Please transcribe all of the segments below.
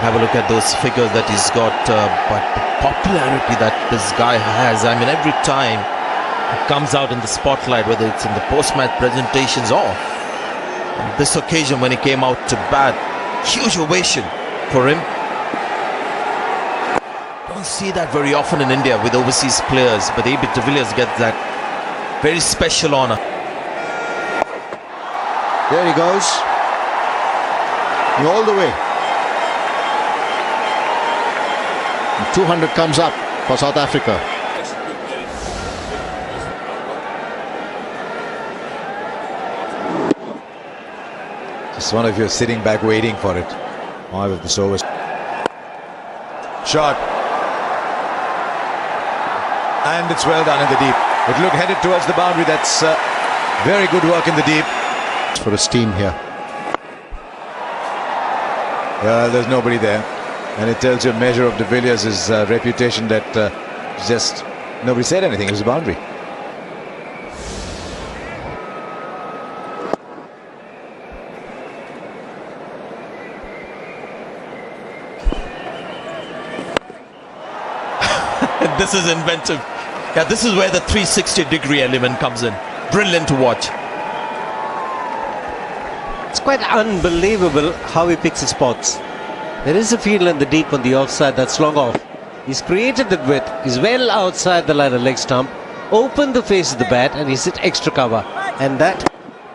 Have a look at those figures that he's got, but the popularity that this guy has. I mean, every time he comes out in the spotlight, whether it's in the post-match presentations or on this occasion when he came out to bat, huge ovation for him. Don't see that very often in India with overseas players, but AB de Villiers gets that very special honor. There he goes, all the way. 200 comes up for South Africa. Just one of you sitting back waiting for it. Why with this over shot, and it's well done in the deep. It looked headed towards the boundary. That's very good work in the deep. For his team here. There's nobody there, and it tells you a measure of de Villiers' reputation that just nobody said anything. It was a boundary. This is inventive. Yeah, this is where the 360-degree element comes in. Brilliant to watch. It's quite unbelievable how he picks his spots. There is a field in the deep on the offside that's long off. He's created the width. He's well outside the line of leg stump. Opened the face of the bat and he's hit extra cover. And that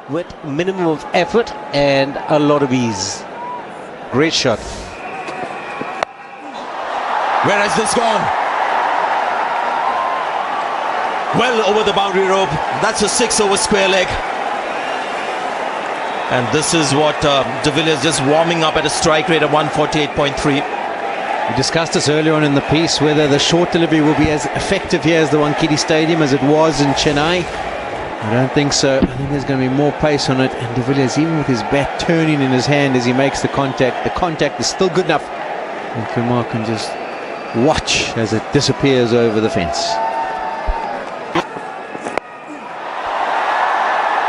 with minimum of effort and a lot of ease. Great shot. Where has this gone? Well over the boundary rope. That's a 6 over square leg. And this is what de Villiers just warming up at a strike rate of 148.3. We discussed this earlier on in the piece, whether the short delivery will be as effective here as the Wankhede Stadium as it was in Chennai. I don't think so. I think there's going to be more pace on it. And de Villiers, even with his bat turning in his hand as he makes the contact is still good enough. And Kumar can just watch as it disappears over the fence.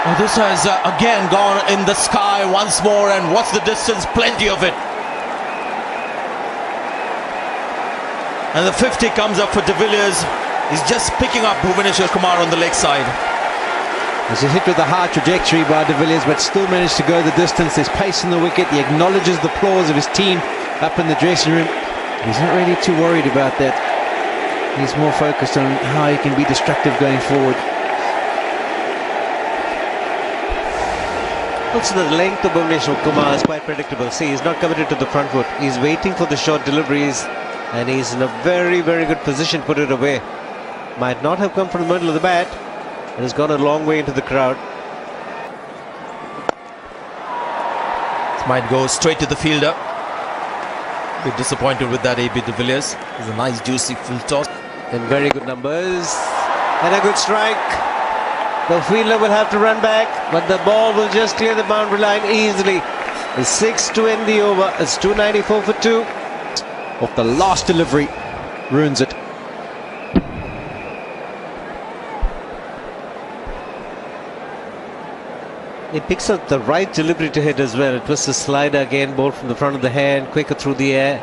Oh, this has again gone in the sky once more, and what's the distance? Plenty of it. And the 50 comes up for de Villiers. He's just picking up Bhuvaneshwar Kumar on the leg side. It's a hit with a high trajectory by de Villiers, but still managed to go the distance. There's pace in the wicket. He acknowledges the applause of his team up in the dressing room. He's not really too worried about that. He's more focused on how he can be destructive going forward. Also, the length of Bhuvaneshwar Kumar is quite predictable. See, he's not committed to the front foot. He's waiting for the short deliveries, and he's in a very, very good position to put it away. Might not have come from the middle of the bat, and has gone a long way into the crowd. This might go straight to the fielder. Bit disappointed with that, AB de Villiers. It's a nice, juicy full toss. And very good numbers. And a good strike. The fielder will have to run back, but the ball will just clear the boundary line easily. It's 6 to end the over. It's 294 for 2. Off the last delivery, ruins it. He picks up the right delivery to hit as well. It was a slider again, ball from the front of the hand, quicker through the air.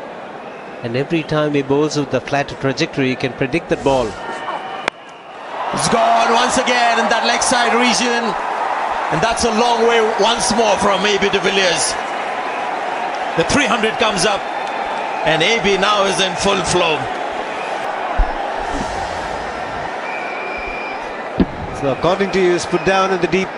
And every time he bowls with the flatter trajectory, he can predict that ball. It's gone once again in that leg side region, and that's a long way once more from AB de Villiers. The 300 comes up, and AB now is in full flow. So according to you, is put down in the deep.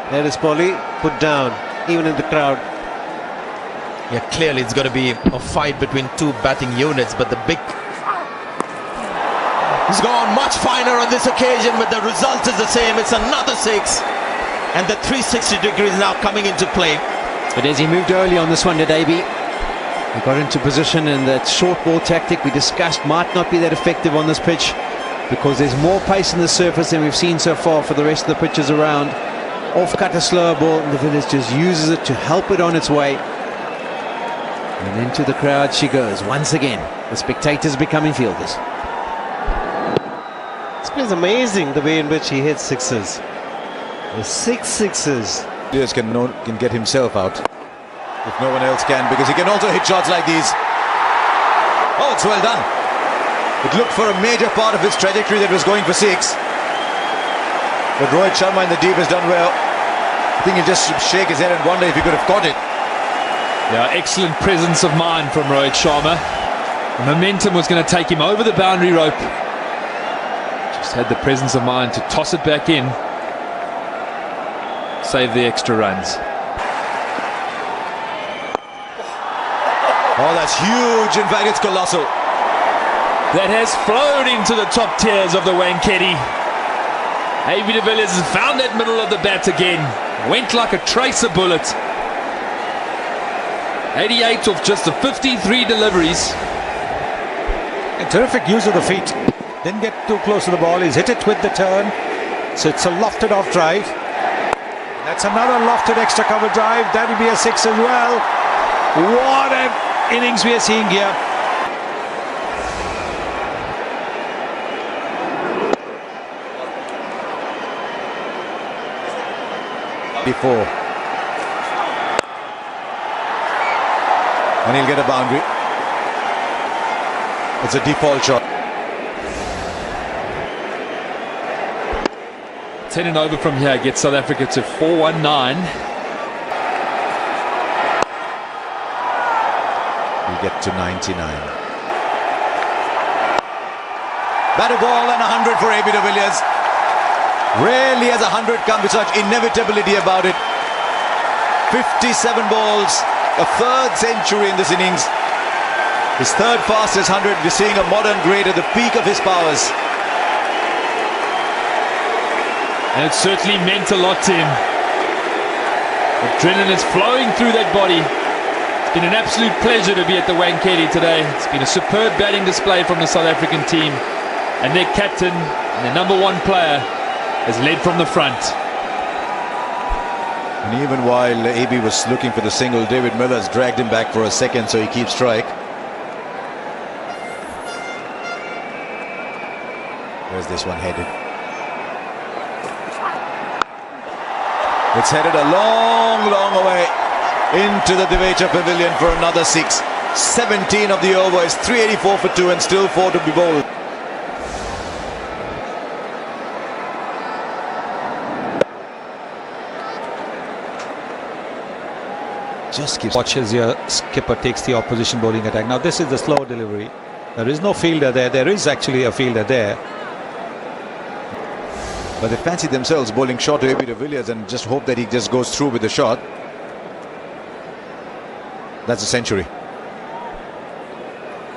There is Polly, put down, even in the crowd. Yeah, clearly it's going to be a fight between two batting units, but the big... He's gone much finer on this occasion, but the result is the same. It's another 6, and the 360 degrees now coming into play. But as he moved early on this one, did AB? He got into position, and that short ball tactic we discussed might not be that effective on this pitch because there's more pace in the surface than we've seen so far for the rest of the pitches around. Off-cut a slower ball, and de Villiers just uses it to help it on its way. And into the crowd she goes once again. The spectators becoming fielders. It's amazing the way in which he hits sixes. The 6 sixes Players can get himself out if no one else can, because he can also hit shots like these. Oh, it's well done. It looked for a major part of his trajectory that was going for 6. But Rohit Sharma in the deep has done well. I think he'll just shake his head and wonder if he could have caught it. Yeah, excellent presence of mind from Rohit Sharma. The momentum was going to take him over the boundary rope. Just had the presence of mind to toss it back in. Save the extra runs. Oh, that's huge. In fact, it's colossal. That has flowed into the top tiers of the Wankhede. AB de Villiers has found that middle of the bat again. Went like a tracer bullet. 88 off just the 53 deliveries. A terrific use of the feet. Didn't get too close to the ball. He's hit it with the turn. So it's a lofted off drive. That's another lofted extra cover drive. That'll be a 6 as well. What an innings we are seeing here. Before. And he'll get a boundary. It's a default shot. 10 and over from here gets South Africa to 419. We get to 99. Batted ball and 100 for AB de Villiers. Rarely has 100 come with such inevitability about it. 57 balls, a third century in this innings. His third fastest 100. We're seeing a modern great at the peak of his powers. And it certainly meant a lot to him. Adrenaline is flowing through that body. It's been an absolute pleasure to be at the Wankhede today. It's been a superb batting display from the South African team. And their captain and their number 1 player has led from the front. And even while AB was looking for the single, David Miller's dragged him back for a second so he keeps strike. Where's this one headed? It's headed a long, long way into the Develier Pavilion for another 6. 17 of the over is 384 for 2 and still 4 to be bowled. Just keeps. Watch as your skipper takes the opposition bowling attack. Now this is the slow delivery. There is no fielder there. There is actually a fielder there. But they fancy themselves bowling short to AB de Villiers and just hope that he just goes through with the shot. That's a century.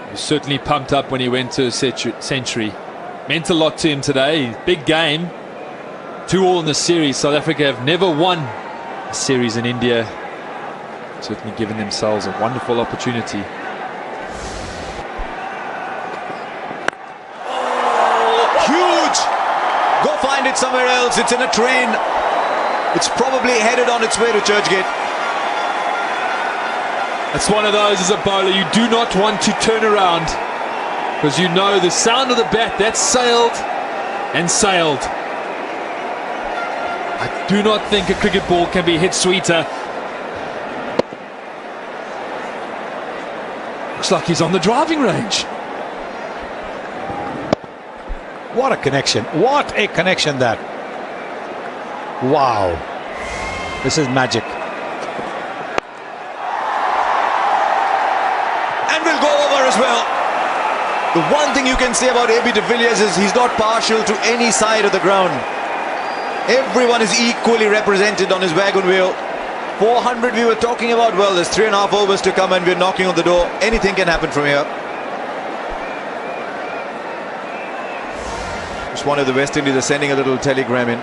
He was certainly pumped up when he went to a century. Meant a lot to him today. Big game. 2-all in the series. South Africa have never won a series in India. Certainly given themselves a wonderful opportunity. Huge! Go find it somewhere else. It's in a train. It's probably headed on its way to Churchgate. It's one of those as a bowler you do not want to turn around, because you know the sound of the bat, that's sailed and sailed. I do not think a cricket ball can be hit sweeter. Looks like he's on the driving range. What a connection. What a connection that. Wow. This is magic. And will go over as well. The one thing you can say about AB de Villiers is he's not partial to any side of the ground. Everyone is equally represented on his wagon wheel. 400 we were talking about. Well, there's 3.5 overs to come and we're knocking on the door. Anything can happen from here. Just one of the West Indies are sending a little telegram in,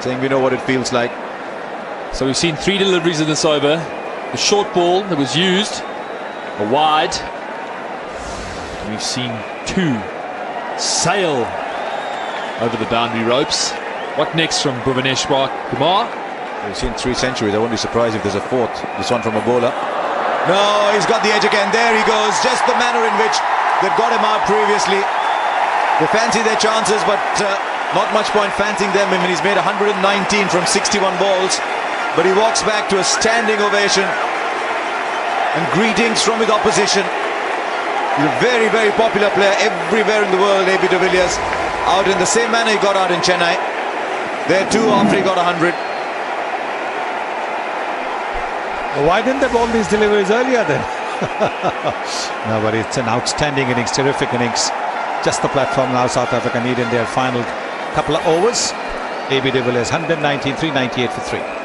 saying we know what it feels like. So we've seen 3 deliveries in this over. The short ball that was used, a wide. And we've seen 2 sail over the boundary ropes. What next from Bhuvaneshwar Kumar? We've seen 3 centuries. I won't be surprised if there's a 4th. This one from a bowler. No, he's got the edge again. There he goes. Just the manner in which they've got him out previously. They fancy their chances, but not much point fancying them. I mean, he's made 119 from 61 balls. but he walks back to a standing ovation and greetings from his opposition. He's a very, very popular player everywhere in the world, AB de Villiers. Out in the same manner he got out in Chennai. There too, after he got 100. Why didn't they ball these deliveries earlier then? No, but it's an outstanding innings, terrific innings. Just the platform now South Africa need in their final couple of overs. AB de Villiers 119, 398 for 3.